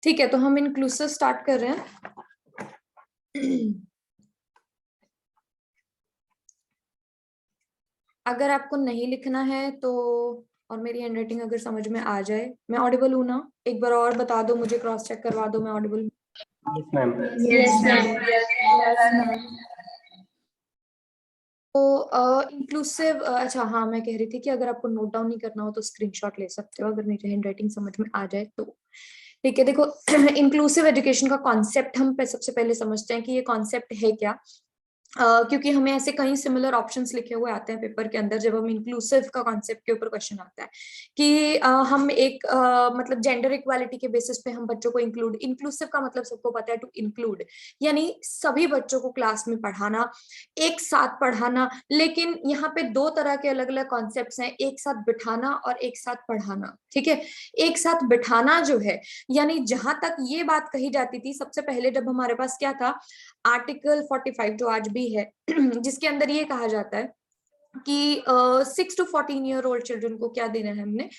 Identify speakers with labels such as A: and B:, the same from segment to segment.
A: ठीक है, तो हम इंक्लूसिव स्टार्ट कर रहे हैं। अगर आपको नहीं लिखना है तो, और मेरी हैंडराइटिंग अगर समझ में आ जाए, मैं ऑडिबल हूं ना? एक बार और बता दो, मुझे क्रॉस चेक करवा दो, मैं Audible?
B: Yes ma'am.
A: Yes ma'am. तो इंक्लूसिव, अच्छा हाँ, मैं कह रही थी कि अगर आपको नोट डाउन नहीं करना हो तो स्क्रीनशॉट ले सकते हो, अगर मेरी हैंडराइटिंग समझ में आ जाए तो। ठीक है, देखो, इंक्लूसिव एजुकेशन का कॉन्सेप्ट हम सबसे पहले समझते हैं कि ये कॉन्सेप्ट है क्या। क्योंकि हमें ऐसे कई सिमिलर ऑप्शंस लिखे हुए आते हैं पेपर के अंदर जब हम इंक्लूसिव का कॉन्सेप्ट के ऊपर क्वेश्चन आता है कि हम एक मतलब जेंडर इक्वालिटी के बेसिस पे हम बच्चों को इंक्लूसिव का मतलब सबको पता है, टू इंक्लूड, यानी सभी बच्चों को क्लास में पढ़ाना, एक साथ पढ़ाना। लेकिन यहाँ पे दो तरह के अलग अलग कॉन्सेप्ट्स हैं, एक साथ बिठाना और एक साथ पढ़ाना। ठीक है, एक साथ बिठाना जो है, यानी जहां तक ये बात कही जाती थी सबसे पहले जब हमारे पास क्या था, आर्टिकल 45 जो आज भी है, जिसके अंदर ये कहा जाता है कि 6 to 14 ईयर ओल्ड चिल्ड्रन को क्या देना है, हमने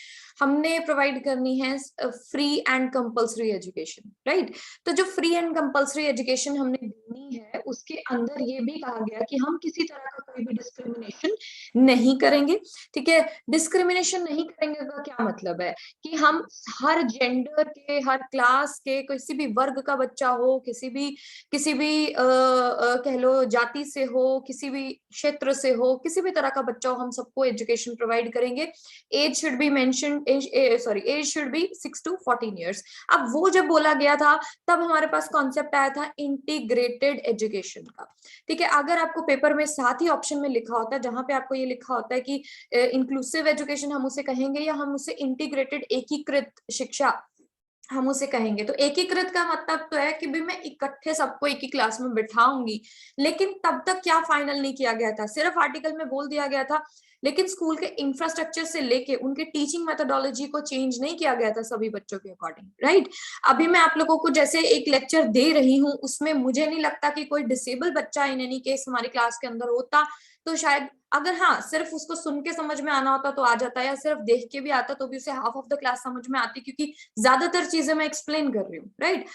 A: हमने प्रोवाइड करनी है free and compulsory education, right. तो जो फ्री एंड कंपल्सरी एजुकेशन हमने देनी है उसके अंदर ये भी कहा गया कि हम किसी तरह का कोई भी डिस्क्रिमिनेशन नहीं करेंगे। ठीक है, डिस्क्रिमिनेशन नहीं करेंगे का क्या मतलब है कि हम हर जेंडर के, हर क्लास के, किसी भी वर्ग का बच्चा हो, किसी भी कह लो जाति से हो, किसी भी क्षेत्र से हो, किसी भी तरह का बच्चा हो, हम सबको एजुकेशन प्रोवाइड करेंगे। Age should be mention, age should be 6 to 14 years. अब वो जब बोला गया था तब हमारे पास कॉन्सेप्ट आया था इंटीग्रेटेड एजुकेशन का। ठीक है, अगर आपको पेपर में साथ ही ऑप्शन में लिखा होता है, जहां पे आपको ये लिखा होता है कि इंक्लूसिव एजुकेशन हम उसे कहेंगे या हम उसे इंटीग्रेटेड एकीकृत शिक्षा हम उसे कहेंगे, तो एकीकृत का मतलब तो है कि भी मैं इकट्ठे सबको एक ही क्लास में बिठाऊंगी। लेकिन तब तक क्या फाइनल नहीं किया गया था, सिर्फ आर्टिकल में बोल दिया गया था, लेकिन स्कूल के इंफ्रास्ट्रक्चर से लेके उनके टीचिंग मेथोडोलॉजी को चेंज नहीं किया गया था सभी बच्चों के अकॉर्डिंग, राइट। अभी मैं आप लोगों को जैसे एक लेक्चर दे रही हूँ, उसमें मुझे नहीं लगता कि कोई डिसेबल बच्चा इन एनी केस हमारी क्लास के अंदर होता, तो शायद अगर हाँ सिर्फ उसको सुन के समझ में आना होता तो आ जाता, या सिर्फ देख के भी आता तो भी उसे हाफ ऑफ द क्लास समझ में आती, क्योंकि ज्यादातर चीजें मैं एक्सप्लेन कर रही हूँ, राइट।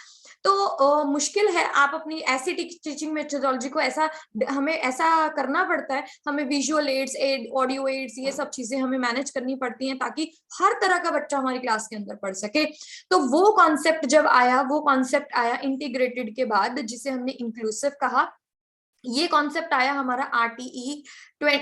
A: तो मुश्किल है, आप अपनी ऐसी टीचिंग मेथोडोलॉजी को ऐसा, हमें ऐसा करना पड़ता है, हमें विजुअल एड्स, ऑडियो एड्स, ये सब चीजें हमें मैनेज करनी पड़ती हैं ताकि हर तरह का बच्चा हमारी क्लास के अंदर पढ़ सके। तो वो कॉन्सेप्ट जब आया, वो कॉन्सेप्ट आया इंटीग्रेटेड के बाद, जिसे हमने इंक्लूसिव कहा। ये कॉन्सेप्ट आया हमारा आरटीई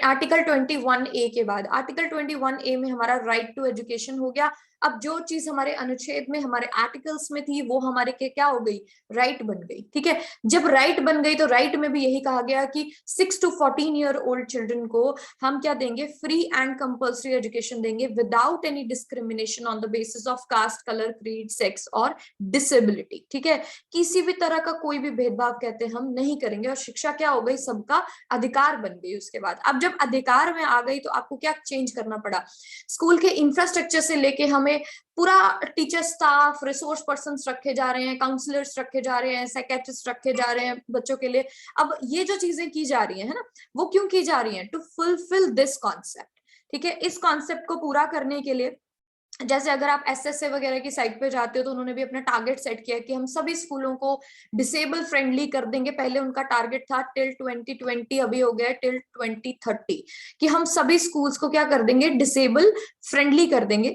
A: आर्टिकल 21A के बाद। आर्टिकल 21A में हमारा राइट टू एजुकेशन हो गया। अब जो चीज हमारे अनुच्छेद में, हमारे आर्टिकल्स में थी, वो हमारे के क्या हो गई, राइट बन गई। ठीक है, जब राइट बन गई तो राइट में भी यही कहा गया कि 6 to 14 ईयर ओल्ड चिल्ड्रन को हम क्या देंगे, फ्री एंड कंपल्सरी एजुकेशन देंगे without any discrimination on the basis of caste, colour, creed, sex और डिसेबिलिटी। ठीक है, किसी भी तरह का कोई भी भेदभाव कहते हैं हम नहीं करेंगे, और शिक्षा क्या हो गई, सबका अधिकार बन गई। उसके बाद अब जब अधिकार में आ गई तो आपको क्या चेंज करना पड़ा, स्कूल के इंफ्रास्ट्रक्चर से लेके हमें पूरा टीचर स्टाफ, रिसोर्स पर्सन रखे जा रहे हैं, काउंसलर्स रखे जा रहे हैं, साइकेट्रिस्ट रखे जा रहे हैं बच्चों के लिए। अब ये जो चीजें की जा रही है ना, वो क्यों की जा रही है, टू फुलफिल दिस कॉन्सेप्ट। ठीक है, इस कॉन्सेप्ट को पूरा करने के लिए, जैसे अगर आप एसएसए वगैरह की साइट पे जाते हो तो उन्होंने भी अपना टारगेट सेट किया कि हम सभी स्कूलों को डिसेबल फ्रेंडली कर देंगे। पहले उनका टारगेट था टिल 2020, अभी हो गया टिल 2030, कि हम सभी स्कूल्स को क्या कर देंगे, डिसेबल फ्रेंडली कर देंगे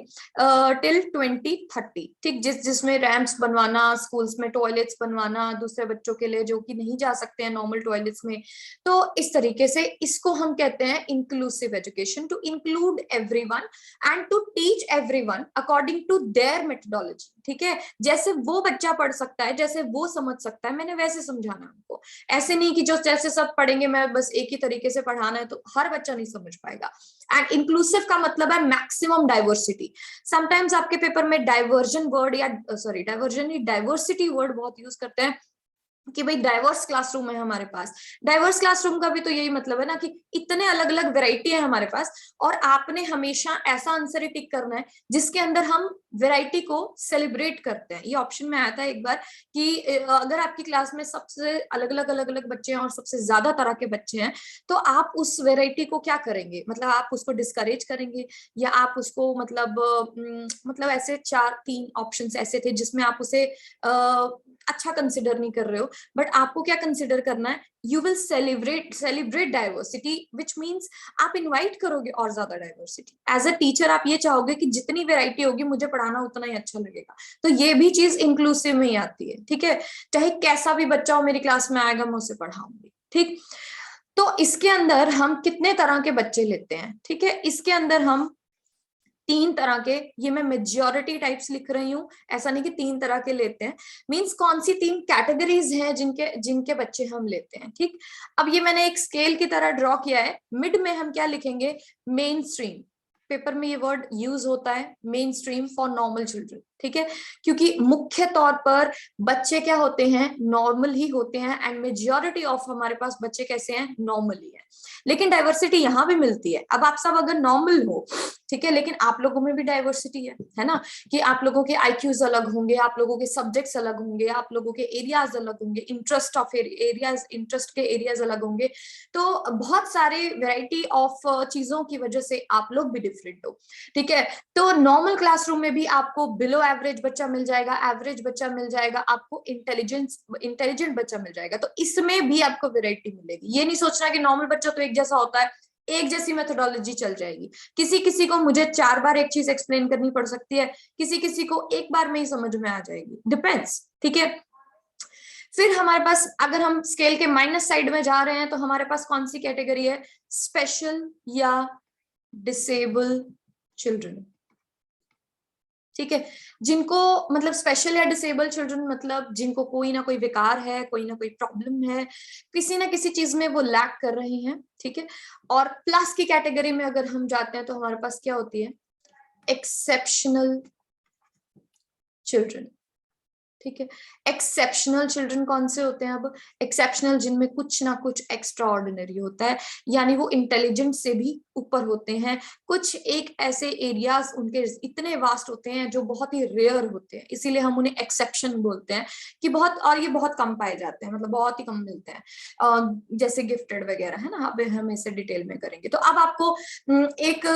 A: टिल 2030। ठीक, जिसमें रैम्प्स बनवाना, स्कूल्स में टॉयलेट्स बनवाना दूसरे बच्चों के लिए जो कि नहीं जा सकते हैं नॉर्मल टॉयलेट्स में। तो इस तरीके से इसको हम कहते हैं inclusive education, to include everyone and to teach everyone according to their methodology. ठीक है, जैसे वो बच्चा पढ़ सकता है, जैसे वो समझ सकता है, मैंने वैसे समझाना उनको। ऐसे नहीं कि जो जैसे सब पढ़ेंगे, मैं बस एक ही तरीके से पढ़ाना है, तो हर बच्चा नहीं समझ पाएगा। एंड इंक्लूसिव का मतलब है मैक्सिमम डाइवर्सिटी। समटाइम्स आपके पेपर में डाइवर्जन वर्ड, या सॉरी डाइवर्जन, डाइवर्सिटी वर्ड बहुत यूज करते हैं। कि भाई डाइवर्स क्लासरूम है हमारे पास। डाइवर्स क्लासरूम का भी तो यही मतलब है ना कि इतने अलग अलग वैरायटी है हमारे पास, और आपने हमेशा ऐसा आंसर ही टिक करना है जिसके अंदर हम वैरायटी को सेलिब्रेट करते हैं। ये ऑप्शन में आया था एक बार कि अगर आपकी क्लास में सबसे अलग अलग बच्चे हैं और सबसे ज्यादा तरह के बच्चे हैं, तो आप उस वैरायटी को क्या करेंगे, मतलब आप उसको डिस्करेज करेंगे या आप उसको मतलब ऐसे 3 ऑप्शंस ऐसे थे जिसमें आप उसे अच्छा कंसिडर नहीं कर रहे हो, बट आपको क्या कंसिडर करना है, you will celebrate diversity, which means आप इनवाइट करोगे और ज्यादा डाइवर्सिटी। एज अ टीचर आप ये चाहोगे कि जितनी वैरायटी होगी मुझे पढ़ाना उतना ही अच्छा लगेगा, तो ये भी चीज इंक्लूसिव में ही आती है, ठीक है। चाहे कैसा भी बच्चा हो मेरी क्लास में आएगा, मैं उसे पढ़ाऊंगी, ठीक। तो इसके अंदर हम कितने तरह के बच्चे लेते हैं, ठीक है, इसके अंदर हम 3 तरह के, ये मैं मेजॉरिटी टाइप्स लिख रही हूँ, ऐसा नहीं कि 3 तरह के लेते हैं, मींस कौन सी 3 कैटेगरीज हैं जिनके बच्चे हम लेते हैं, ठीक। अब ये मैंने एक स्केल की तरह ड्रॉ किया है, मिड में हम क्या लिखेंगे, मेन स्ट्रीम। पेपर में ये वर्ड यूज होता है, main stream for normal children, ठीक है, क्योंकि मुख्य तौर पर बच्चे क्या होते हैं, नॉर्मल ही होते हैं, एंड मेजॉरिटी ऑफ हमारे पास बच्चे कैसे हैं, नॉर्मल ही है। लेकिन डाइवर्सिटी यहाँ भी मिलती है। अब आप सब अगर नॉर्मल हो, ठीक है, लेकिन आप लोगों में भी डाइवर्सिटी है ना, कि आप लोगों के आईक्यूज अलग होंगे, आप लोगों के सब्जेक्ट्स अलग होंगे, आप लोगों के एरियाज अलग होंगे, इंटरेस्ट के एरियाज अलग होंगे, तो बहुत सारे वैरायटी ऑफ चीजों की वजह से आप लोग भी डिफरेंट हो, ठीक है। तो नॉर्मल क्लासरूम में भी आपको बिलो एवरेज बच्चा मिल जाएगा, एवरेज बच्चा मिल जाएगा, आपको इंटेलिजेंट बच्चा मिल जाएगा, तो इसमें भी आपको वैरायटी मिलेगी। ये नहीं सोचना कि नॉर्मल बच्चा तो एक जैसा होता है, एक जैसी मेथोडोलॉजी चल जाएगी, किसी किसी को मुझे 4 बार एक चीज एक्सप्लेन करनी पड़ सकती है, किसी किसी को एक बार में ही समझ में आ जाएगी, डिपेंड्स, ठीक है। फिर हमारे पास अगर हम स्केल के माइनस साइड में जा रहे हैं तो हमारे पास कौन सी कैटेगरी है, स्पेशल या डिसेबल चिल्ड्रन, ठीक है, जिनको मतलब स्पेशल या डिसेबल चिल्ड्रन मतलब जिनको कोई ना कोई विकार है, कोई ना कोई प्रॉब्लम है, किसी ना किसी चीज में वो लैक कर रहे हैं, ठीक है। और प्लस की कैटेगरी में अगर हम जाते हैं तो हमारे पास क्या होती है, एक्सेप्शनल चिल्ड्रन, ठीक है। एक्सेप्शनल चिल्ड्रन कौन से होते हैं, अब एक्सेप्शनल जिनमें कुछ ना कुछ एक्स्ट्रा ऑर्डिनरी होता है, यानी वो इंटेलिजेंट से भी ऊपर होते हैं, कुछ एक ऐसे एरियाज उनके इतने वास्ट होते हैं जो बहुत ही रेयर होते हैं, इसीलिए हम उन्हें एक्सेप्शन बोलते हैं, कि बहुत, और ये बहुत कम पाए जाते हैं, मतलब बहुत ही कम मिलते हैं, जैसे गिफ्टेड वगैरह है ना, अब हम इसे डिटेल में करेंगे। तो अब आपको एक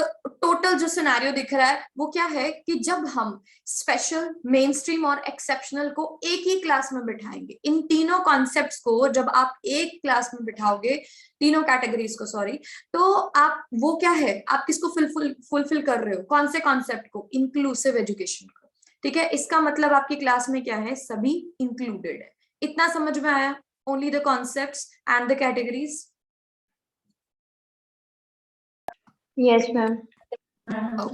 A: टोटल जो सिनेरियो दिख रहा है वो क्या है, कि जब हम स्पेशल, मेन स्ट्रीम और एक्सेप्शनल को एक ही क्लास में बिठाएंगे, इन तीनों कॉन्सेप्ट्स को जब आप एक क्लास में बिठाओगे, तीनों कैटेगरीज को, सॉरी, तो आप वो क्या है, आप किसको फुलफिल कर रहे हो, कौन से कॉन्सेप्ट को, इंक्लूसिव एजुकेशन को, ठीक है। इसका मतलब आपकी क्लास में क्या है, सभी इंक्लूडेड है। इतना समझ में आया, only the concepts and the categories.
B: Yes ma'am,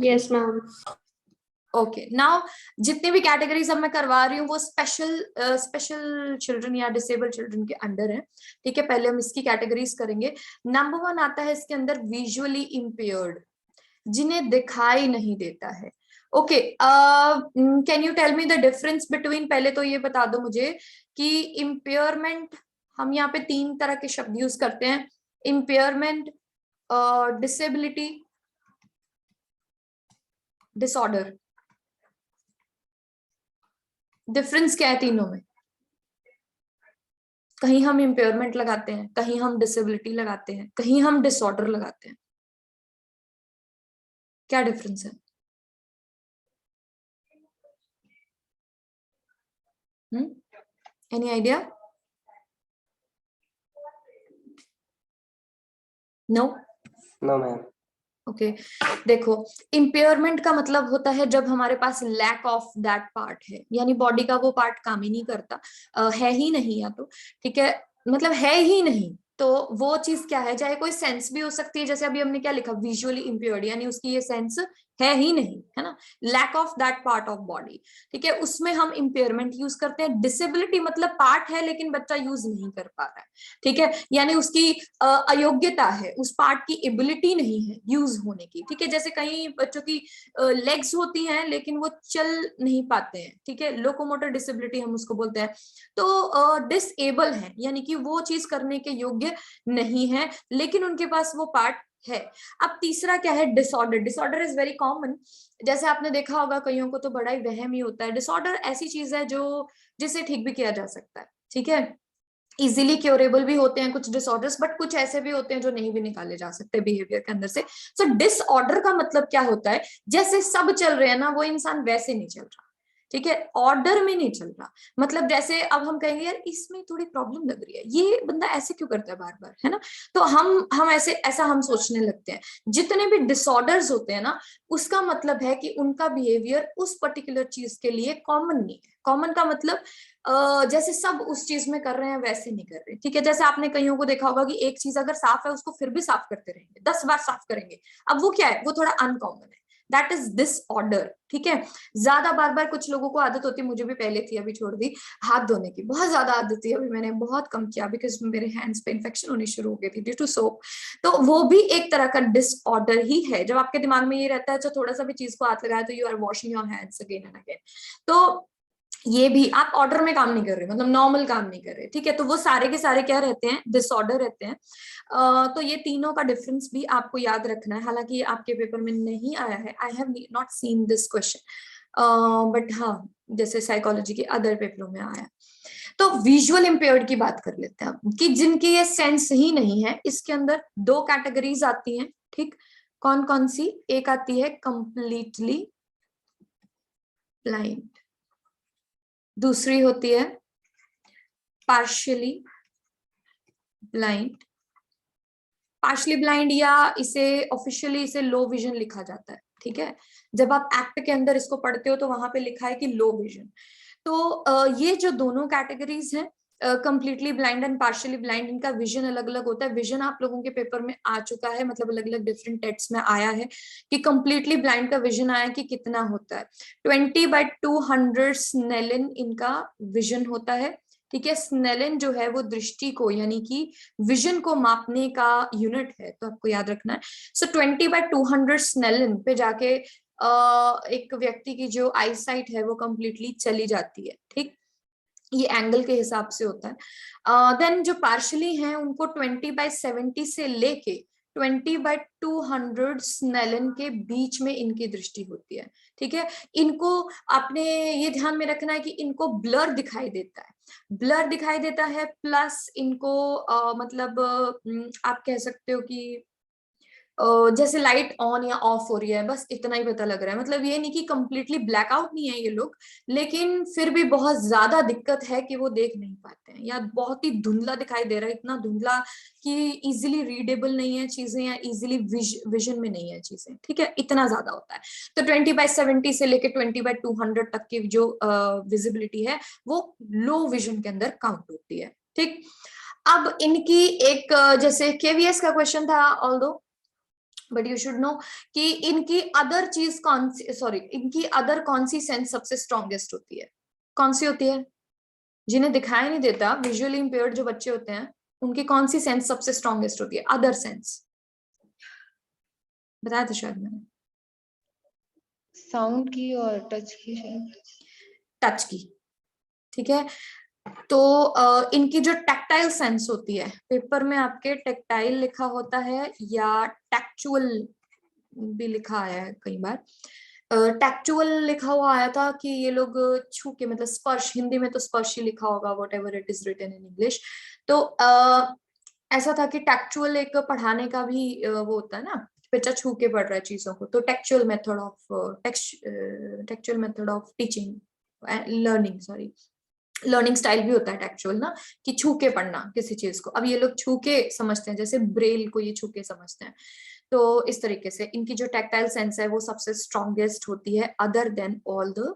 B: yes ma'am.
A: Okay, now जितनी भी कैटेगरीज अब मैं करवा रही हूँ वो स्पेशल चिल्ड्रन या डिसेबल चिल्ड्रन के अंडर है, ठीक है। पहले हम इसकी कैटेगरीज करेंगे। नंबर 1 आता है इसके अंदर विजुअली इम्पेयर्ड, जिन्हें दिखाई नहीं देता है। Okay, can you tell me the difference between, पहले तो ये बता दो मुझे कि इम्पेयरमेंट, हम यहाँ पे 3 तरह के शब्द यूज करते हैं, इम्पेयरमेंट, डिसेबिलिटी, डिसऑर्डर। डिफरेंस क्या है तीनों में, कहीं हम इम्पेयरमेंट लगाते हैं, कहीं हम डिसेबिलिटी लगाते हैं, कहीं हम डिसऑर्डर लगाते हैं, क्या डिफरेंस है? Any idea? No
C: no ma'am.
A: Okay, देखो, इम्पेयरमेंट का मतलब होता है जब हमारे पास लैक ऑफ दैट पार्ट है, यानी बॉडी का वो पार्ट काम ही नहीं करता, है ही नहीं, या तो ठीक है, मतलब है ही नहीं, तो वो चीज क्या है, चाहे कोई सेंस भी हो सकती है, जैसे अभी हमने क्या लिखा, विजुअली इम्पेयर्ड, यानी उसकी ये सेंस है ही नहीं, है ना, lack of that part of body, ठीक है, उसमें हम इम्पेयरमेंट यूज करते हैं। डिसेबिलिटी मतलब पार्ट है लेकिन बच्चा यूज नहीं कर पा रहा है, ठीक है, यानी उसकी अयोग्यता है, उस पार्ट की एबिलिटी नहीं है यूज होने की, ठीक है, जैसे कई बच्चों की लेग्स होती हैं लेकिन वो चल नहीं पाते हैं, ठीक है, लोकोमोटर डिसेबिलिटी हम उसको बोलते हैं। तो डिसेबल है यानी कि वो चीज करने के योग्य नहीं है लेकिन उनके पास वो पार्ट है। अब तीसरा क्या है, disorder. Disorder is very common, जैसे आपने देखा होगा कईयों को तो बड़ा ही वहम ही होता है। डिसऑर्डर ऐसी चीज है जो जिसे ठीक भी किया जा सकता है, ठीक है, इजीली क्योरेबल भी होते हैं कुछ डिसऑर्डर्स, बट कुछ ऐसे भी होते हैं जो नहीं भी निकाले जा सकते बिहेवियर के अंदर से। सो डिसऑर्डर का मतलब क्या होता है, जैसे सब चल रहे हैं ना वो इंसान वैसे नहीं चल रहा, ठीक है, ऑर्डर में नहीं चल रहा, मतलब जैसे अब हम कहेंगे यार इसमें थोड़ी प्रॉब्लम लग रही है, ये बंदा ऐसे क्यों करता है बार बार, है ना, तो हम ऐसा हम सोचने लगते हैं। जितने भी डिसऑर्डर्स होते हैं ना उसका मतलब है कि उनका बिहेवियर उस पर्टिकुलर चीज के लिए कॉमन नहीं है। कॉमन का मतलब जैसे सब उस चीज में कर रहे हैं वैसे नहीं कर रहे, ठीक है, जैसे आपने कईयों को देखा होगा कि एक चीज अगर साफ है उसको फिर भी साफ करते रहेंगे, 10 बार साफ करेंगे, अब वो क्या है, वो थोड़ा अनकॉमन है, दैट इज डिसऑर्डर, ठीक है। ज्यादा बार बार कुछ लोगों को आदत होती है, मुझे भी पहले थी अभी छोड़ दी, हाथ धोने की बहुत ज्यादा आदत थी, अभी मैंने बहुत कम किया बिकॉज मेरे हैंड्स पे इन्फेक्शन होनी शुरू हो गई थी ड्यू टू सोप। तो वो भी एक तरह का डिसऑर्डर ही है, जब आपके दिमाग में ये रहता है थोड़ा सा भी चीज को हाथ लगाया तो you are washing your hands again and again, तो ये भी आप ऑर्डर में काम नहीं कर रहे, मतलब नॉर्मल काम नहीं कर रहे, ठीक है, तो वो सारे के सारे क्या रहते हैं, डिसऑर्डर रहते हैं। तो ये तीनों का डिफरेंस भी आपको याद रखना है, हालांकि ये आपके पेपर में नहीं आया है, I have not seen this question, but हाँ जैसे साइकोलॉजी के अदर पेपरों में आया। तो विजुअल इम्पेयर्ड की बात कर लेते हैं कि जिनकी ये सेंस ही नहीं है, इसके अंदर दो कैटेगरीज आती हैं, ठीक, कौन कौन सी, एक आती है कंप्लीटली ब्लाइंड, दूसरी होती है पार्शियली ब्लाइंड। पार्शियली ब्लाइंड या इसे ऑफिशियली इसे लो विजन लिखा जाता है, ठीक है, जब आप एक्ट के अंदर इसको पढ़ते हो तो वहां पे लिखा है कि लो विजन। तो ये जो दोनों कैटेगरीज हैं, completely blind and partially blind, इनका विजन अलग अलग होता है। विजन आप लोगों के पेपर में आ चुका है, मतलब अलग अलग डिफरेंट टेक्स्ट में आया है कि कंप्लीटली ब्लाइंड का विजन आया कि कितना होता है, 20/200 स्नेलिन इनका विजन होता है, ठीक है। स्नेलिन जो है वो दृष्टि को यानी कि विजन को मापने का यूनिट है, तो आपको याद रखना है। सो 20/200 स्नेलिन पे जाके एक व्यक्ति की जो आई साइट है वो कंप्लीटली चली जाती है, ठीक, ये एंगल के हिसाब से होता है। देन जो पार्शली हैं उनको 20/70 से लेके 20/200 स्नेलिन के बीच में इनकी दृष्टि होती है, ठीक है। इनको आपने ये ध्यान में रखना है कि इनको ब्लर दिखाई देता है, ब्लर दिखाई देता है, प्लस इनको मतलब आप कह सकते हो कि जैसे लाइट ऑन या ऑफ हो रही है, बस इतना ही पता लग रहा है, मतलब ये नहीं कि कंप्लीटली ब्लैकआउट नहीं है ये लोग, लेकिन फिर भी बहुत ज्यादा दिक्कत है कि वो देख नहीं पाते हैं या बहुत ही धुंधला दिखाई दे रहा है, इतना धुंधला कि इजीली रीडेबल नहीं है चीजें या इजीली विजन में नहीं है चीजें, ठीक है, इतना ज्यादा होता है। तो 20/70 से लेके 20/200 तक की जो विजिबिलिटी है वो लो विजन के अंदर काउंट होती है, ठीक। अब इनकी एक जैसे केवीएस का क्वेश्चन था although, but you should know कि इनकी अदर चीज कौन सी, सॉरी इनकी अदर कौन सी सेंस सबसे स्ट्रॉन्गेस्ट होती है, कौन सी होती है, जिन्हें दिखाई नहीं देता, विजुअली इंपेयर्ड जो बच्चे होते हैं उनकी कौन सी सेंस सबसे स्ट्रॉन्गेस्ट होती है, अदर सेंस, बताया था शायद मैंने।
B: साउंड की और टच की शायद।
A: टच की, ठीक है। तो इनकी जो टैक्टाइल सेंस होती है, पेपर में आपके टैक्टाइल लिखा होता है या टैक्चुअल भी लिखा आया है कई बार, टैक्चुअल लिखा हुआ आया था कि ये लोग छू के, मतलब स्पर्श, हिंदी में तो स्पर्श ही लिखा होगा, whatever it is written in English. तो ऐसा था कि टैक्चुअल एक पढ़ाने का भी वो होता है ना, बच्चा छू के पढ़ रहा है चीजों को, तो textual method of teaching learning, sorry learning style भी होता है टेक्चुअल ना, कि छू के पढ़ना किसी चीज को। अब ये लोग छू के समझते हैं, जैसे ब्रेल को ये छू के समझते हैं, तो इस तरीके से इनकी जो टैक्टाइल सेंस है वो सबसे स्ट्रॉन्गेस्ट होती है other than all the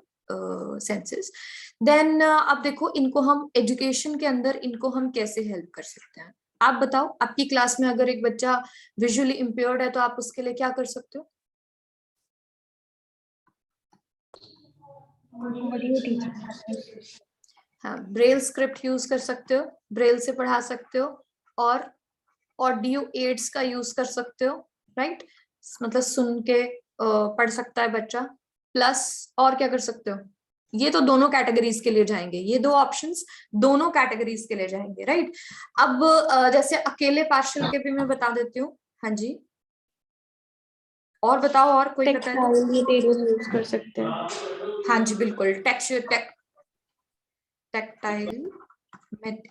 A: senses. Then अब देखो इनको हम एजुकेशन के अंदर इनको हम कैसे हेल्प कर सकते हैं, आप बताओ। आपकी क्लास में अगर एक बच्चा विजुअली इम्पेयर्ड है तो आप उसके लिए क्या कर सकते हो?
B: Audio teaching.
A: हाँ, ब्रेल स्क्रिप्ट यूज कर सकते हो, ब्रेल से पढ़ा सकते हो, और ऑडियो एड्स का यूज कर सकते हो, राइट? मतलब सुन के पढ़ सकता है बच्चा। प्लस और क्या कर सकते हो, ये तो दोनों कैटेगरीज के लिए जाएंगे, ये दो ऑप्शंस दोनों कैटेगरीज के लिए जाएंगे, राइट? अब जैसे अकेले पार्शियल के भी मैं बता देती हूँ। हाँ जी, और बताओ, और कोई पता है तो?
B: टेक्सटाइल टेबल यूज कर सकते हैं।
A: हाँ जी बिल्कुल, टेक्टाइल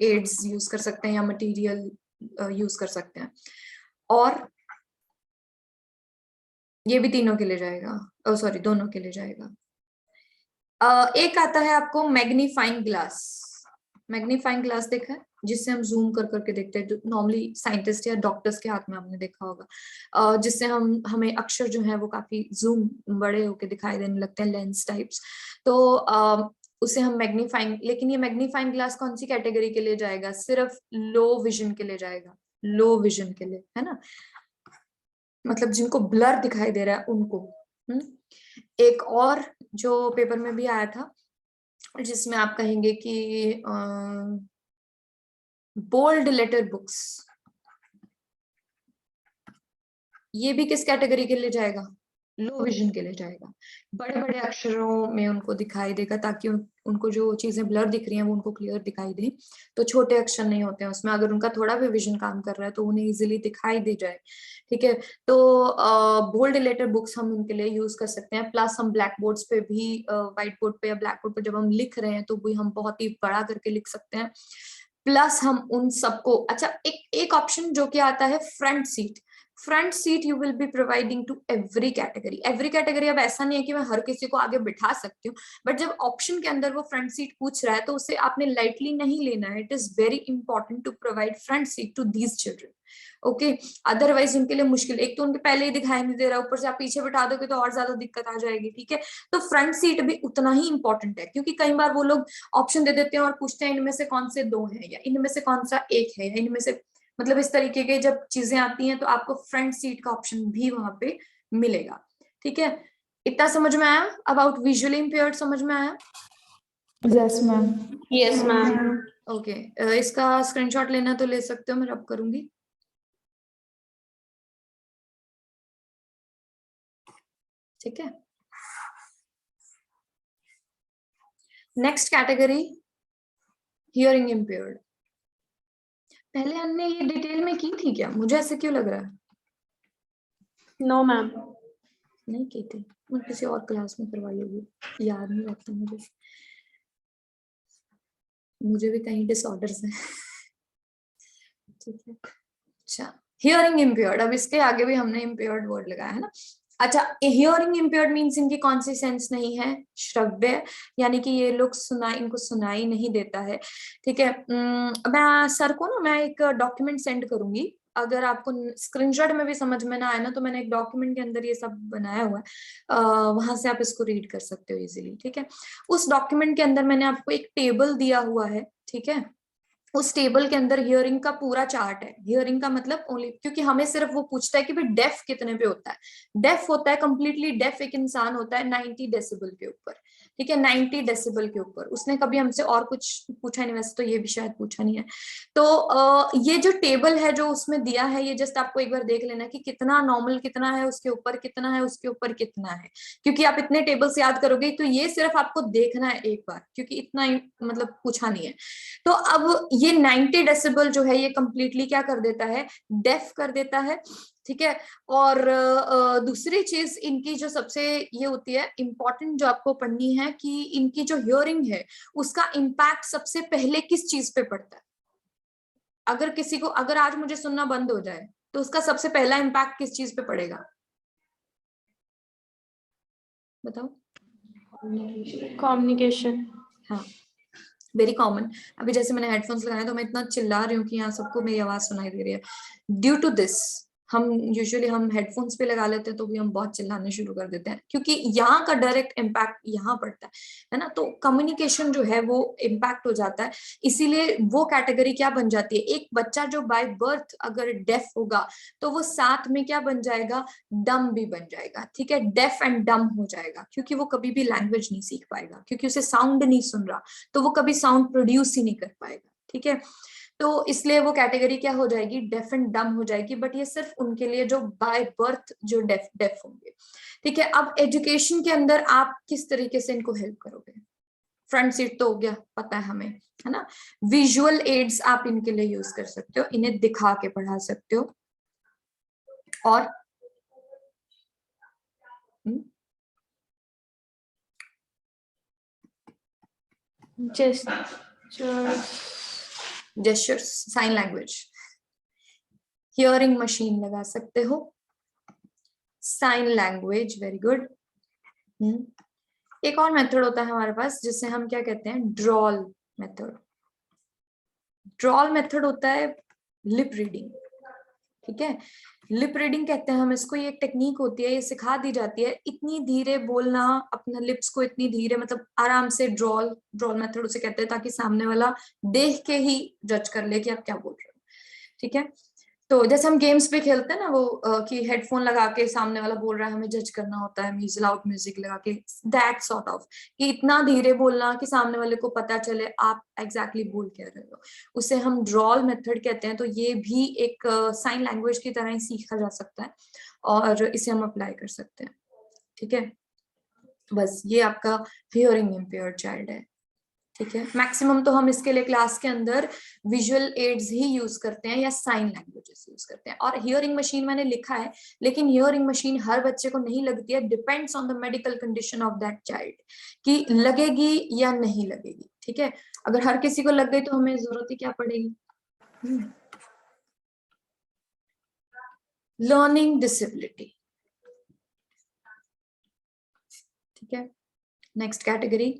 A: एड्स यूज कर सकते हैं या मटेरियल यूज कर सकते हैं। और ये भी तीनों के लिए जाएगा, सॉरी दोनों के लिए जाएगा। एक आता है आपको मैग्नीफाइंग ग्लास। मैग्नीफाइंग ग्लास देखा है, जिससे हम जूम कर करके देखते हैं, जो नॉर्मली साइंटिस्ट या डॉक्टर्स के हाथ में आपने देखा होगा, जिससे हमें अक्षर जो है वो काफी जूम बड़े होके दिखाई देने लगते हैं, लेंस टाइप्स। तो उसे हम मैग्नीफाइंग, लेकिन ये मैग्नीफाइंग ग्लास कौन सी कैटेगरी के लिए जाएगा? सिर्फ लो विजन के लिए जाएगा, लो विजन के लिए, है ना? मतलब जिनको ब्लर दिखाई दे रहा है उनको। एक और जो पेपर में भी आया था, जिसमें आप कहेंगे कि बोल्ड लेटर बुक्स, ये भी किस कैटेगरी के लिए जाएगा? लो विजन के लिए जाएगा। बड़े बड़े अक्षरों में उनको दिखाई देगा, ताकि उनको जो चीजें ब्लर दिख रही हैं वो उनको क्लियर दिखाई दे। तो छोटे अक्षर नहीं होते हैं उसमें, अगर उनका थोड़ा भी विजन काम कर रहा है तो उन्हें इजिली दिखाई दे जाए, ठीक है? तो बोल्ड लेटर बुक्स हम उनके लिए यूज कर सकते हैं। प्लस हम ब्लैक बोर्ड्स पे भी, व्हाइट बोर्ड पे या ब्लैक बोर्ड पे जब हम लिख रहे हैं तो भी हम बहुत ही बड़ा करके लिख सकते हैं। प्लस हम उन सबको, अच्छा एक ऑप्शन जो कि आता है front seat. Front seat you will be providing to every category. Every category, अब ऐसा नहीं है कि मैं हर किसी को आगे बिठा सकती हूँ, बट जब ऑप्शन के अंदर वो फ्रंट सीट पूछ रहा है तो उसे आपने लाइटली नहीं लेना है। It is very important to provide front seat to these children, okay? Otherwise उनके लिए मुश्किल, एक तो उनके पहले ही दिखाई नहीं दे रहा, ऊपर से आप पीछे बिठा दोगे तो और ज्यादा दिक्कत आ जाएगी, ठीक है? तो फ्रंट सीट भी उतना ही इंपॉर्टेंट है, क्योंकि कई बार वो लोग ऑप्शन दे देते हैं और पूछते हैं इनमें से कौन से दो हैं, या इनमें से कौन सा एक है, या इनमें से, मतलब इस तरीके के जब चीजें आती हैं तो आपको फ्रंट सीट का ऑप्शन भी वहां पे मिलेगा, ठीक है? इतना समझ में आया? अबाउट विजुअली इम्पेयर्ड समझ में आया?
B: Yes ma'am.
C: Yes ma'am.
A: Okay, इसका स्क्रीनशॉट लेना तो ले सकते हो, मैं रब करूंगी। ठीक है, नेक्स्ट कैटेगरी हियरिंग इम्पेयर्ड। पहले हमने ये डिटेल में की थी क्या? मुझे ऐसे क्यों लग रहा है
C: नो मैम।
A: नहीं की थी, मैं किसी और क्लास में करवाई होगी, याद नहीं रहता मुझे भी कहीं डिसऑर्डर्स है। ठीक है, अच्छा हियरिंग इम्पेयर्ड, अब इसके आगे भी हमने इम्पेयर्ड वर्ड लगाया है ना। अच्छा, हियरिंग इम्पेयर्ड मीन्स इनकी कौन सी सेंस नहीं है? श्रव्य, यानी कि ये लोग इनको सुनाई नहीं देता है, ठीक है? मैं सर को ना, मैं एक डॉक्यूमेंट सेंड करूंगी, अगर आपको स्क्रीनशॉट में भी समझ में ना आए ना, तो मैंने एक डॉक्यूमेंट के अंदर ये सब बनाया हुआ है, वहां से आप इसको रीड कर सकते हो इजीली, ठीक है? उस डॉक्यूमेंट के अंदर मैंने आपको एक टेबल दिया हुआ है, ठीक है? उस टेबल के अंदर हियरिंग का पूरा चार्ट है। हियरिंग का मतलब ओनली, क्योंकि हमें सिर्फ वो पूछता है कि भाई डेफ कितने पे होता है। डेफ होता है, कंप्लीटली डेफ एक इंसान होता है 90 डेसिबल के ऊपर, ठीक है? 90 डेसिबल के ऊपर। उसने कभी हमसे और कुछ पूछा नहीं, वैसे तो ये भी शायद पूछा नहीं है। तो ये जो टेबल है जो उसमें दिया है, ये जस्ट आपको एक बार देख लेना कि कितना नॉर्मल कितना है, उसके ऊपर कितना है, उसके ऊपर कितना है, क्योंकि आप इतने टेबल्स याद करोगे तो ये सिर्फ आपको देखना है एक बार, क्योंकि इतना मतलब पूछा नहीं है। तो अब ये 90 डेसिबल जो है ये कंप्लीटली क्या कर देता है? डेफ कर देता है, ठीक है? और दूसरी चीज इनकी जो सबसे ये होती है इंपॉर्टेंट, जो आपको पढ़नी है, कि इनकी जो हियरिंग है उसका इम्पैक्ट सबसे पहले किस चीज पे पड़ता है? अगर किसी को, अगर आज मुझे सुनना बंद हो जाए तो उसका सबसे पहला इम्पैक्ट किस चीज पे पड़ेगा? बताओ।
C: कम्युनिकेशन।
A: हाँ, वेरी कॉमन। अभी जैसे मैंने हेडफोन्स लगाए तो मैं इतना चिल्ला रही हूँ कि यहाँ सबको मेरी आवाज सुनाई दे रही है। ड्यू टू दिस हम यूजुअली हम हेडफोन्स पे लगा लेते हैं तो भी हम बहुत चिल्लाने शुरू कर देते हैं, क्योंकि यहाँ का डायरेक्ट इम्पैक्ट यहाँ पड़ता है ना, तो कम्युनिकेशन जो है वो इम्पैक्ट हो जाता है। इसीलिए वो कैटेगरी क्या बन जाती है, एक बच्चा जो बाय बर्थ अगर डेफ होगा तो वो साथ में क्या बन जाएगा, डम भी बन जाएगा, ठीक है, डेफ एंड डम हो जाएगा, क्योंकि वो कभी भी लैंग्वेज नहीं सीख पाएगा, क्योंकि उसे साउंड नहीं सुन रहा, तो वो कभी साउंड प्रोड्यूस ही नहीं कर पाएगा, ठीक है। तो इसलिए वो कैटेगरी क्या हो जाएगी, डेफ एंड डम हो जाएगी, बट ये सिर्फ उनके लिए जो बाय बर्थ जो डेफ होंगे, ठीक है। अब एजुकेशन के अंदर आप किस तरीके से इनको हेल्प करोगे, फ्रंट सीट तो हो गया, पता है हमें, है ना। विजुअल एड्स आप इनके लिए यूज कर सकते हो, इन्हें दिखा के पढ़ा सकते हो, और gestures, sign language, hearing machine लगा सकते हो, साइन लैंग्वेज, वेरी गुड। एक और मेथड होता है हमारे पास जिसे हम क्या कहते हैं, ड्रॉल मेथड। ड्रॉल मेथड होता है लिप रीडिंग, ठीक है, लिप रीडिंग कहते हैं हम इसको। ये एक टेक्निक होती है, ये सिखा दी जाती है, इतनी धीरे बोलना अपना लिप्स को, इतनी धीरे, मतलब आराम से, ड्रॉल मेथड उसे कहते हैं, ताकि सामने वाला देख के ही जज कर ले कि आप क्या बोल रहे हो, ठीक है। तो जैसे हम गेम्स पे खेलते हैं ना वो कि हेडफोन लगा के सामने वाला बोल रहा है, हमें जज करना होता है, म्यूजिक, लाउड म्यूजिक लगा के, दैट सॉर्ट ऑफ, कि इतना धीरे बोलना कि सामने वाले को पता चले आप एग्जैक्टली बोल क्या रहे हो, उसे हम ड्रॉल मेथड कहते हैं। तो ये भी एक साइन लैंग्वेज की तरह ही सीखा जा सकता है और इसे हम अप्लाई कर सकते हैं, ठीक है। बस ये आपका हियरिंग इम्पेयर्ड चाइल्ड है, ठीक है। मैक्सिमम तो हम इसके लिए क्लास के अंदर विजुअल एड्स ही यूज करते हैं या साइन लैंग्वेजेस यूज करते हैं। और हियरिंग मशीन मैंने लिखा है, लेकिन हियरिंग मशीन हर बच्चे को नहीं लगती है, depends on the medical condition of that child कि लगेगी या नहीं लगेगी, ठीक है। अगर हर किसी को लग गई तो हमें जरूरत ही क्या पड़ेगी। लर्निंग डिसेबिलिटी, ठीक है, next category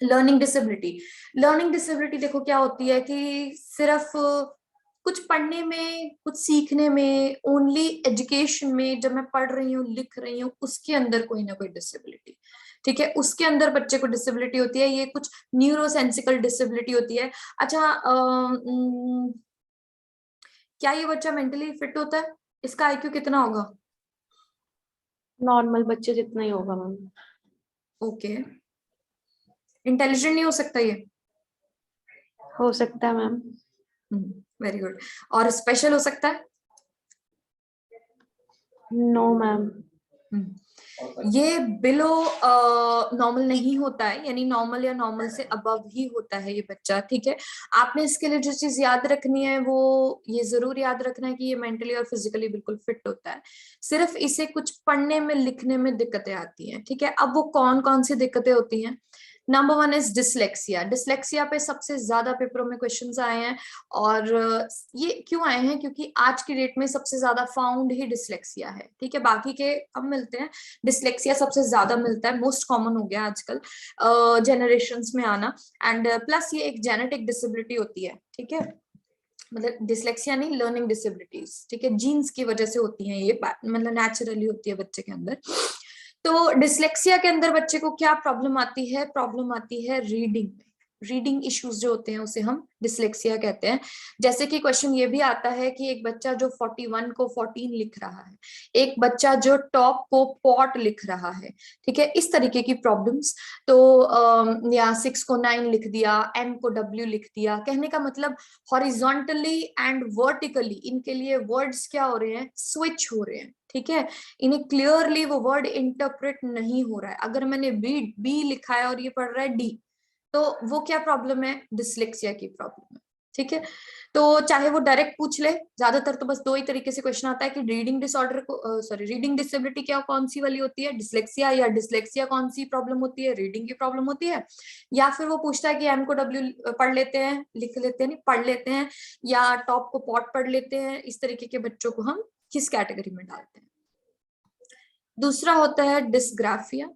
A: learning disability. Learning disability देखो क्या होती है कि सिर्फ कुछ पढ़ने में, कुछ सीखने में, ओनली एजुकेशन में, जब मैं पढ़ रही हूँ, लिख रही हूँ, उसके अंदर कोई ना कोई डिसेबिलिटी, ठीक है, उसके अंदर बच्चे को डिसेबिलिटी होती है, ये कुछ न्यूरोसेंसिकल डिसेबिलिटी होती है। अच्छा, क्या ये बच्चा मेंटली फिट होता है, इसका आईक्यू कितना होगा?
C: नॉर्मल बच्चे जितना ही होगा मैम।
A: ओके, इंटेलिजेंट नहीं हो सकता ये?
C: हो सकता है मैम।
A: Very good. और स्पेशल हो सकता है?
C: No ma'am.
A: ये बिलो नॉर्मल नहीं होता है, यानी नॉर्मल या नॉर्मल से अबव ही होता है ये बच्चा, ठीक है। आपने इसके लिए जो चीज याद रखनी है वो ये जरूर याद रखना है कि ये मेंटली और फिजिकली बिल्कुल फिट होता है, सिर्फ इसे कुछ पढ़ने में, लिखने में दिक्कतें आती हैं, ठीक है। अब वो कौन कौन सी दिक्कतें होती हैं? Number 1 is dyslexia. डिसलेक्सिया पे सबसे ज्यादा पेपरों में क्वेश्चंस आए हैं, और ये क्यों आए हैं, क्योंकि आज की डेट में सबसे ज्यादा फाउंड ही डिसलेक्सिया है, ठीक है, बाकी के कम मिलते हैं, डिसलेक्सिया सबसे ज्यादा मिलता है, मोस्ट कॉमन हो गया आजकल जनरेशंस में आना। एंड प्लस ये एक जेनेटिक डिसेबिलिटी होती है, ठीक है, मतलब डिसलेक्सिया नहीं, लर्निंग डिसेबिलिटीज, ठीक है, जीन्स की वजह से होती हैं ये, मतलब नेचुरली होती है बच्चे के अंदर। तो डिसलेक्सिया के अंदर बच्चे को क्या प्रॉब्लम आती है? प्रॉब्लम आती है रीडिंग में, रीडिंग इश्यूज जो होते हैं उसे हम डिसलेक्सिया कहते हैं। जैसे कि क्वेश्चन ये भी आता है कि एक बच्चा जो 41 को 14 लिख रहा है, एक बच्चा जो टॉप को पॉट लिख रहा है, ठीक है, इस तरीके की प्रॉब्लम्स। तो या 6 को 9 लिख दिया, M को W लिख दिया, कहने का मतलब हॉरिजॉन्टली एंड वर्टिकली इनके लिए वर्ड्स क्या हो रहे हैं, स्विच हो रहे हैं, ठीक है, इन्हें क्लियरली वो वर्ड इंटरप्रेट नहीं हो रहा है। अगर मैंने बी लिखा है और ये पढ़ रहा है डी, तो वो क्या प्रॉब्लम है? डिसलेक्सिया की प्रॉब्लम है, ठीक है। तो चाहे वो डायरेक्ट पूछ ले, ज्यादातर तो बस दो ही तरीके से क्वेश्चन आता है कि रीडिंग डिसऑर्डर को, सॉरी, रीडिंग डिसेबिलिटी क्या कौन सी वाली होती है, डिसलेक्सिया, या डिसलेक्सिया कौन सी प्रॉब्लम होती है, रीडिंग की प्रॉब्लम होती है, या फिर वो पूछता है कि एम को डब्ल्यू पढ़ लेते हैं, लिख लेते हैं, नहीं पढ़ लेते हैं, या टॉप को पॉट पढ़ लेते हैं। इस तरीके के बच्चों को हम किस कैटेगरी में डालते हैं? दूसरा होता है डिसग्राफिया।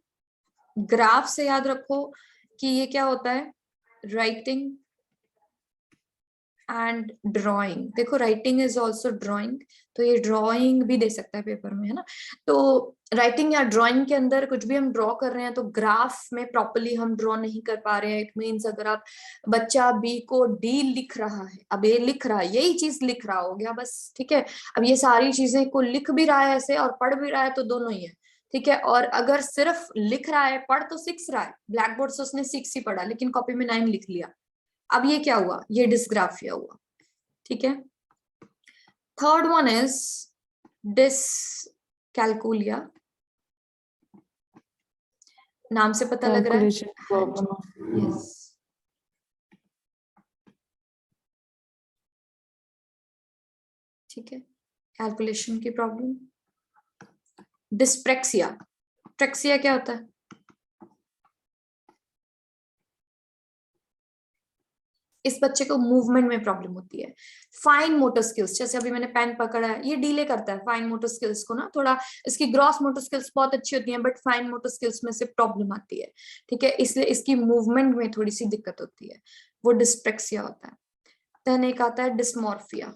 A: ग्राफ से याद रखो कि ये क्या होता है, राइटिंग एंड ड्राइंग। देखो राइटिंग इज ऑल्सो ड्राइंग, तो ये ड्राइंग भी दे सकता है पेपर में, है ना। तो राइटिंग या ड्राइंग के अंदर कुछ भी हम ड्रॉ कर रहे हैं तो ग्राफ में प्रॉपर्ली हम ड्रॉ नहीं कर पा रहे हैं। इट मीन्स अगर आप बच्चा बी को डी लिख रहा है, अब ये लिख रहा है, यही चीज लिख रहा हो गया बस, ठीक है। अब ये सारी चीजें को लिख भी रहा है ऐसे और पढ़ भी रहा है, तो दोनों ही है, ठीक है। और अगर सिर्फ लिख रहा है, पढ़ तो 6 रहा है, ब्लैक बोर्ड से उसने 6 ही पढ़ा लेकिन कॉपी में 9 लिख लिया, अब ये क्या हुआ, ये डिस्ग्राफिया हुआ, ठीक है। थर्ड वन इज डिसकैलकुलिया, नाम से पता लग रहा है।
B: Calculation problem.
A: यस, ठीक है, कैलकुलेशन की प्रॉब्लम। डिस्प्रेक्सिया, प्रेक्सिया क्या होता है, इस बच्चे को मूवमेंट में प्रॉब्लम होती है। फाइन मोटर स्किल्स, जैसे अभी मैंने पेन पकड़ा है, ये डिले करता है फाइन मोटर स्किल्स को ना थोड़ा। इसकी ग्रॉस मोटर स्किल्स बहुत अच्छी होती हैं बट फाइन मोटर स्किल्स में से प्रॉब्लम आती है, ठीक है, इसलिए इसकी मूवमेंट में थोड़ी सी दिक्कत होती है, वो डिस्प्रेक्सिया होता है। देन एक आता है dysmorphia.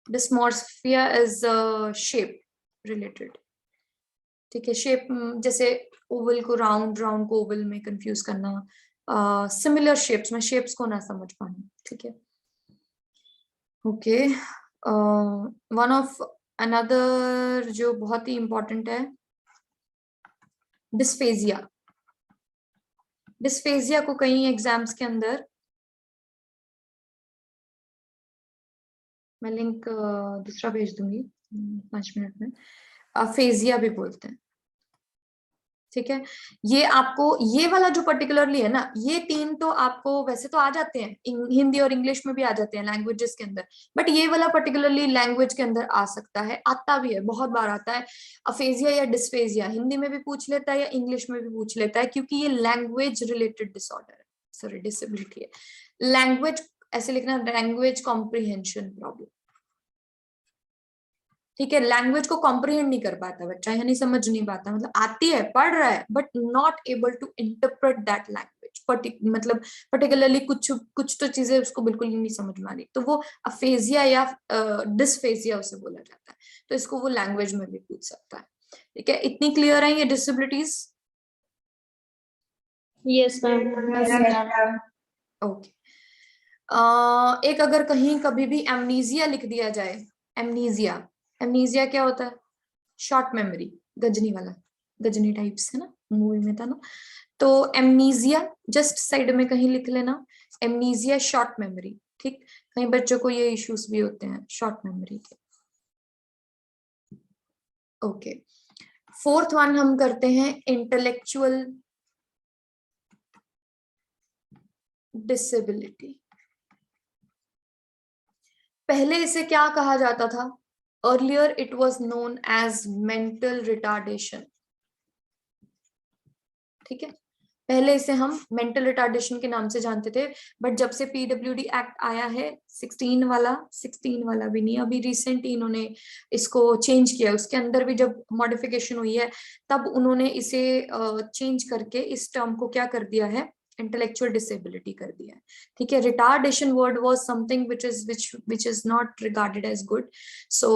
A: Dysmorphia is shape related, ठीक है। शेप जैसे ओवल को राउंड, राउंड को ओवल में कंफ्यूज करना, सिमिलर शेप्स में शेप्स को ना समझ पाना, ठीक है। ओके, वन ऑफ अनदर जो बहुत ही इंपॉर्टेंट है, डिस्फेजिया। डिस्फेजिया को कई एग्जाम्स के अंदर, मैं लिंक दूसरा भेज दूंगी 5 मिनट में, फेजिया भी बोलते हैं, ठीक है। ये आपको, ये वाला जो पर्टिकुलरली है ना, ये 3 तो आपको वैसे तो आ जाते हैं, हिंदी और इंग्लिश में भी आ जाते हैं लैंग्वेजेस के अंदर, बट ये वाला पर्टिकुलरली लैंग्वेज के अंदर आ सकता है, आता भी है, बहुत बार आता है। अफेजिया या डिस्फेजिया हिंदी में भी पूछ लेता है या इंग्लिश में भी पूछ लेता है, क्योंकि ये लैंग्वेज रिलेटेड डिसऑर्डर है, सॉरी डिसेबिलिटी है। लैंग्वेज ऐसे लिखना, लैंग्वेज कॉम्प्रिहेंशन प्रॉब्लम, ठीक है। लैंग्वेज को कॉम्प्रिहेंड नहीं कर पाता बच्चा, यानी समझ नहीं पाता, मतलब आती है, पढ़ रहा है but not able to interpret that language, मतलब पर्टिकुलरली कुछ कुछ तो चीजें उसको बिल्कुल ही नहीं समझ में आ रही, तो वो अफेजिया या डिस्फेजिया उसे बोला जाता है। तो इसको वो लैंग्वेज में भी पूछ सकता है, ठीक है। इतनी क्लियर है ये डिसेबिलिटीज?
C: Yes ma'am.
A: ओके। एक अगर कहीं कभी भी एमनीजिया लिख दिया जाए, एमनीजिया, एमनीजिया क्या होता है, शॉर्ट मेमोरी, गजनी वाला, गजनी टाइप्स है ना, मूवी में था ना। तो एमनीजिया जस्ट साइड में कहीं लिख लेना, एमनीजिया शॉर्ट मेमोरी, ठीक। कई बच्चों को ये इश्यूज भी होते हैं शॉर्ट मेमोरी के। ओके, फोर्थ वन हम करते हैं इंटेलेक्चुअल डिसेबिलिटी। पहले इसे क्या कहा जाता था, earlier it was known as mental retardation, ठीक है। पहले इसे हम मेंटल रिटार्डेशन के नाम से जानते थे, बट जब से पीडब्ल्यूडी एक्ट आया है 16 वाला भी नहीं, अभी रिसेंट इन्होंने इसको चेंज किया, उसके अंदर भी जब मॉडिफिकेशन हुई है तब उन्होंने इसे चेंज करके इस टर्म को क्या कर दिया है, इंटेलेक्चुअल डिसेबिलिटी कर दिया है, ठीक है। Retardation word was something which is not regarded as good, so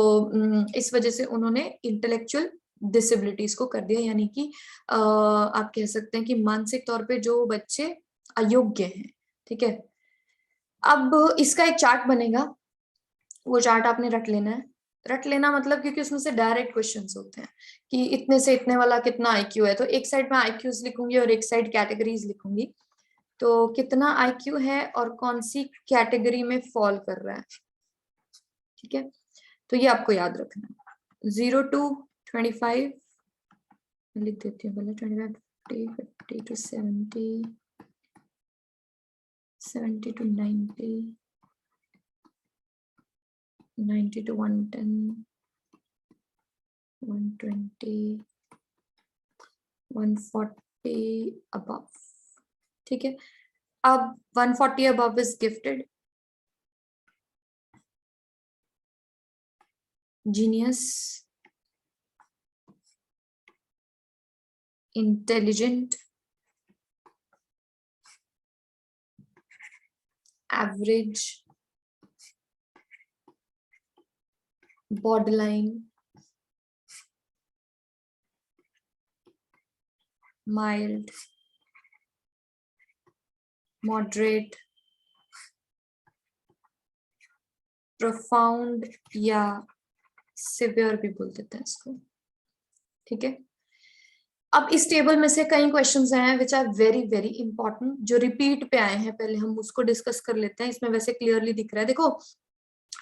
A: इस वजह से उन्होंने इंटेलेक्चुअल डिसेबिलिटीज को कर दिया, यानी कि आप कह सकते हैं कि मानसिक तौर पे जो बच्चे अयोग्य हैं, ठीक है। अब इसका एक चार्ट बनेगा, वो चार्ट आपने रट लेना है, रट लेना मतलब क्योंकि उसमें से डायरेक्ट क्वेश्चंस होते हैं कि इतने से इतने वाला कितना आईक्यू है, तो एक साइड में आईक्यूज लिखूंगी और एक साइड कैटेगरीज लिखूंगी, तो कितना आईक्यू है और कौन सी कैटेगरी में फॉल कर रहा है, ठीक है। तो ये आपको याद रखना है, 0 to 25 लिख देती हूँ पहले, 25 50 to 70 70 to 90 90 to 110 120 140 above, ठीक है। अब 140 above is gifted, genius, intelligent, average, borderline, mild, moderate, profound या सिवियर भी बोल देते हैं इसको, ठीक है। अब इस टेबल में से कई क्वेश्चंस हैं which are very very important, जो रिपीट पे आए हैं, पहले हम उसको डिस्कस कर लेते हैं। इसमें वैसे क्लियरली दिख रहा है, देखो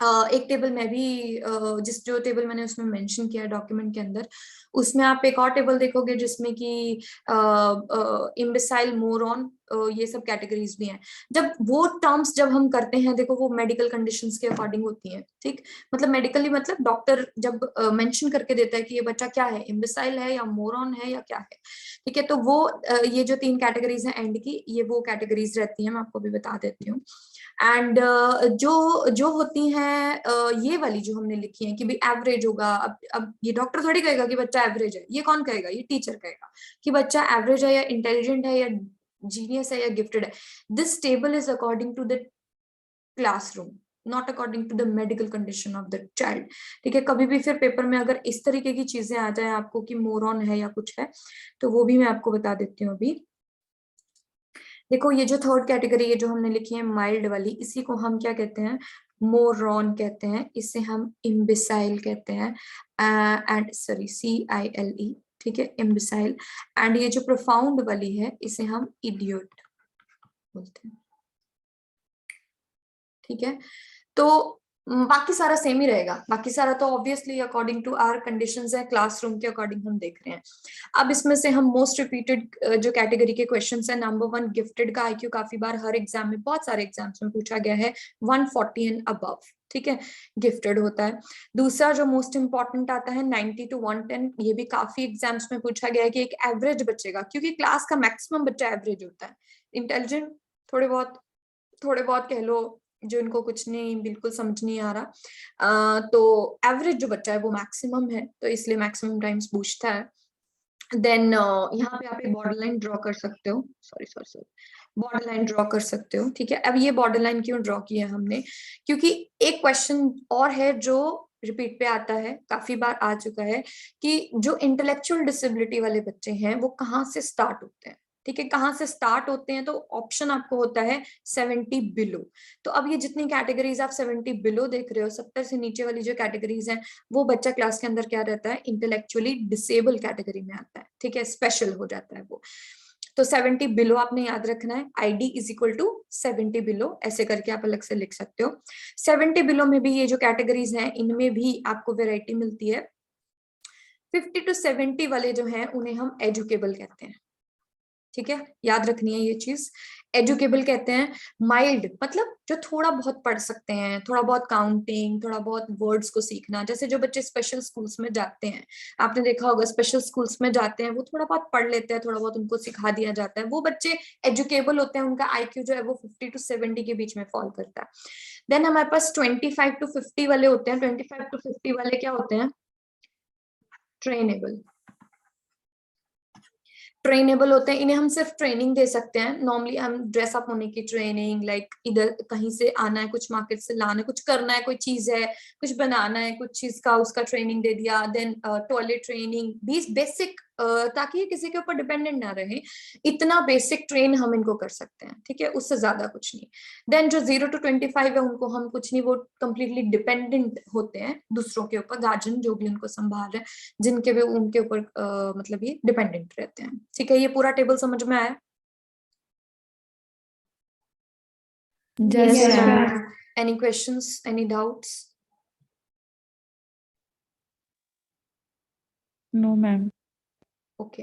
A: एक टेबल में भी जो टेबल मैंने उसमें मेंशन किया है डॉक्यूमेंट के अंदर, उसमें आप एक और टेबल देखोगे जिसमें कि इम्बिसाइल, मोरॉन, ये सब कैटेगरीज भी हैं। जब वो टर्म्स जब हम करते हैं, देखो वो मेडिकल कंडीशंस के अकॉर्डिंग होती हैं, ठीक। मतलब मेडिकली मतलब डॉक्टर जब मेंशन करके देता है कि ये बच्चा क्या है, इम्बिसाइल है या मोरॉन है या क्या है, ठीक है। तो वो ये जो 3 कैटेगरीज हैं एंड की, ये वो कैटेगरीज रहती हैं, मैं आपको भी बता देती हूँ। एंड जो होती हैं ये वाली जो हमने लिखी है कि भाई एवरेज होगा। अब ये डॉक्टर थोड़ी कहेगा कि बच्चा एवरेज है, ये कौन कहेगा, ये टीचर कहेगा कि बच्चा एवरेज है या इंटेलिजेंट है या जीनियस है या गिफ्टेड है। This table is according to the classroom, not according to the medical condition of the child, ठीक है। कभी भी फिर पेपर में अगर इस तरीके की चीजें आ जाए आपको कि मोरॉन है या कुछ है, तो वो भी मैं आपको बता देती हूँ अभी। देखो ये जो थर्ड कैटेगरी है जो हमने लिखी है माइल्ड वाली, इसी को हम क्या कहते हैं, मोरॉन कहते हैं, इसे हम इम्बिसाइल कहते हैं, एंड सॉरी CILE, ठीक है, इम्बिसाइल। एंड ये जो प्रोफाउंड वाली है इसे हम इडियोट बोलते हैं, ठीक है। तो बाकी सारा सेम ही रहेगा, बाकी सारा तो obviously according to our conditions है, क्लासरूम के अकॉर्डिंग हम देख रहे हैं। अब इसमें से हम मोस्ट रिपीटेड जो कैटेगरी के क्वेश्चंस है, नंबर 1 गिफ्टेड का आईक्यू काफी बार हर एग्जाम में, बहुत सारे एग्जाम्स में पूछा गया है, 140 एंड अबव, ठीक है, गिफ्टेड होता है। दूसरा जो मोस्ट इंपॉर्टेंट आता है 90 to 110, ये भी काफी एग्जाम्स में पूछा गया है कि एक एवरेज बच्चे का, क्योंकि क्लास का मैक्सिमम बच्चा एवरेज होता है, इंटेलिजेंट थोड़े बहुत कह लो, जो इनको कुछ नहीं, बिल्कुल समझ नहीं आ रहा, तो एवरेज जो बच्चा है वो मैक्सिमम है, तो इसलिए मैक्सिमम टाइम्स पूछता है। देन यहाँ पे आप एक बॉर्डर लाइन ड्रॉ कर सकते हो, सॉरी बॉर्डर लाइन ड्रॉ कर सकते हो, ठीक है। अब ये बॉर्डर लाइन क्यों ड्रॉ किया हमने, क्योंकि एक क्वेश्चन और है जो रिपीट पे आता है, काफी बार आ चुका है, कि जो इंटेलेक्चुअल डिसेबिलिटी वाले बच्चे हैं वो कहाँ से स्टार्ट होते हैं, ठीक है, कहाँ से स्टार्ट होते हैं। तो ऑप्शन आपको होता है 70 बिलो। तो अब ये जितनी कैटेगरीज आप 70 बिलो देख रहे हो, 70 से नीचे वाली जो कैटेगरीज हैं, वो बच्चा क्लास के अंदर क्या रहता है, इंटेलेक्चुअली डिसेबल कैटेगरी में आता है, ठीक है, स्पेशल हो जाता है वो। तो 70 बिलो आपने याद रखना है, ID is equal to 70 below, ऐसे करके आप अलग से लिख सकते हो। 70 बिलो में भी ये जो कैटेगरीज हैं, इनमें भी आपको वेराइटी मिलती है। 50 to 70 वाले जो हैं उन्हें हम एजुकेबल कहते हैं, ठीक है, याद रखनी है ये चीज, एजुकेबल कहते हैं। माइल्ड मतलब जो थोड़ा बहुत पढ़ सकते हैं, थोड़ा बहुत काउंटिंग, थोड़ा बहुत वर्ड्स को सीखना, जैसे जो बच्चे स्पेशल स्कूल्स में जाते हैं, आपने देखा होगा स्पेशल स्कूल्स में जाते हैं, वो थोड़ा बहुत पढ़ लेते हैं, थोड़ा बहुत उनको सिखा दिया जाता है, वो बच्चे एजुकेबल होते हैं, उनका IQ जो है वो 50 to 70 के बीच में फॉल करता है। देन हमारे पास 25 to 50 वाले होते हैं। 25 to 50 वाले क्या होते हैं, ट्रेनेबल होते हैं, इन्हें हम सिर्फ ट्रेनिंग दे सकते हैं। नॉर्मली हम ड्रेसअप होने की ट्रेनिंग, लाइक इधर कहीं से आना है, कुछ मार्केट से लाना है, कुछ करना है, कोई चीज है, कुछ बनाना है, कुछ चीज का उसका ट्रेनिंग दे दिया। देन टॉयलेट ट्रेनिंग, बेसिक, ताकि ये किसी के ऊपर डिपेंडेंट ना रहे, इतना बेसिक ट्रेन हम इनको कर सकते हैं, ठीक है, उससे ज्यादा कुछ नहीं। देन जो 0 to 25 है उनको हम कुछ नहीं, वो कंप्लीटली डिपेंडेंट होते हैं दूसरों के ऊपर, गार्जियन जो भी उनको संभाल रहे हैं, जिनके भी उनके ऊपर मतलब ये डिपेंडेंट रहते हैं, ठीक है। ये पूरा टेबल समझ में आया?
B: Yes,
C: Yes,
B: ma'am.
C: ma'am.
A: Any questions, any doubts?
B: No, ma'am.
A: Okay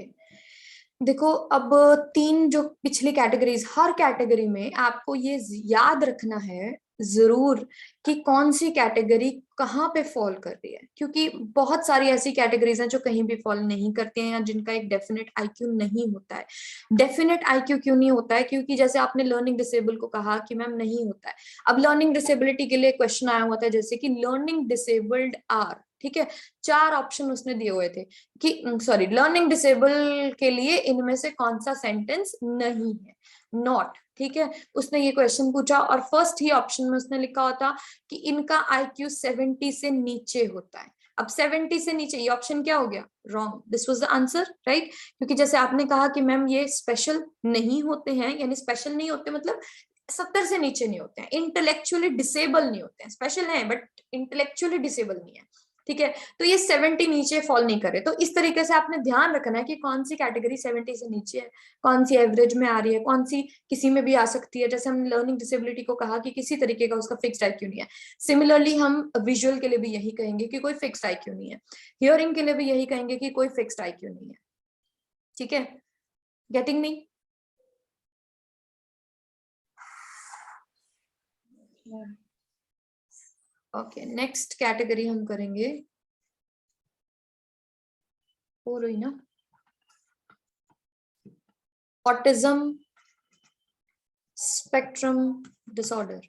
A: देखो, अब 3 जो पिछली कैटेगरीज, हर कैटेगरी में आपको ये याद रखना है जरूर कि कौन सी कैटेगरी कहाँ पे फॉल कर रही है, क्योंकि बहुत सारी ऐसी कैटेगरीज हैं जो कहीं भी फॉल नहीं करती हैं या जिनका एक डेफिनेट IQ नहीं होता है। डेफिनेट IQ क्यों नहीं होता है, क्योंकि जैसे आपने लर्निंग डिसेबल को कहा कि मैम नहीं होता है। अब लर्निंग डिसेबिलिटी के लिए क्वेश्चन आया हुआ था, जैसे कि लर्निंग डिसेबल्ड आर, ठीक है, 4 ऑप्शन उसने दिए हुए थे कि सॉरी लर्निंग डिसेबल के लिए इनमें से कौन सा सेंटेंस नहीं है, नॉट, ठीक है। उसने ये क्वेश्चन पूछा और फर्स्ट ही ऑप्शन में उसने लिखा होता कि इनका IQ 70 से नीचे होता है। अब 70 से नीचे, ये ऑप्शन क्या हो गया, wrong, this was the answer, right. क्योंकि जैसे आपने कहा कि मैम ये स्पेशल नहीं होते हैं, यानी स्पेशल नहीं होते मतलब 70 से नीचे नहीं होते हैं, इंटेलेक्चुअली डिसेबल नहीं होते हैं, स्पेशल है बट इंटेलेक्चुअली डिसेबल नहीं है, ठीक है। तो ये 70 नीचे फॉल नहीं करे। तो इस तरीके से आपने ध्यान रखना है कि कौन सी कैटेगरी 70 से नीचे है, कौन सी एवरेज में आ रही है, कौन सी किसी में भी आ सकती है। जैसे हम लर्निंग डिसेबिलिटी को कहा कि किसी तरीके का उसका फिक्स्ड IQ नहीं है, सिमिलरली हम विजुअल के लिए भी यही कहेंगे कि कोई फिक्स्ड IQ नहीं है, हियरिंग के लिए भी यही कहेंगे कि कोई फिक्स्ड IQ नहीं है, ठीक है। Getting me? Okay, next category हम करेंगे, हो रही ना, ऑटिज्म स्पेक्ट्रम डिसऑर्डर।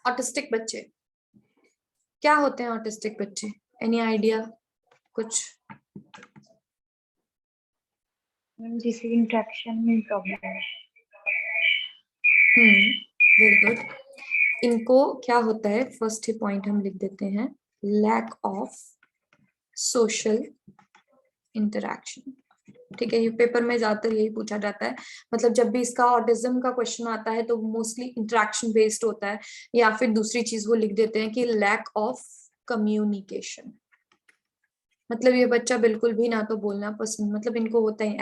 A: ऑटिस्टिक बच्चे क्या होते हैं? ऑटिस्टिक बच्चे, एनी आइडिया कुछ?
C: जिसे इंट्रैक्शन में प्रॉब्लम है।
A: Very good. इनको क्या होता है, फर्स्ट ही पॉइंट हम लिख देते हैं, लैक ऑफ सोशल इंटरैक्शन, ठीक है। ये पेपर में ज्यादातर यही पूछा जाता है, मतलब जब भी इसका ऑटिज्म का क्वेश्चन आता है तो मोस्टली इंटरैक्शन बेस्ड होता है, या फिर दूसरी चीज वो लिख देते हैं कि लैक ऑफ कम्युनिकेशन, मतलब ये बच्चा बिल्कुल भी ना तो बोलना पसंद, मतलब इनको होता है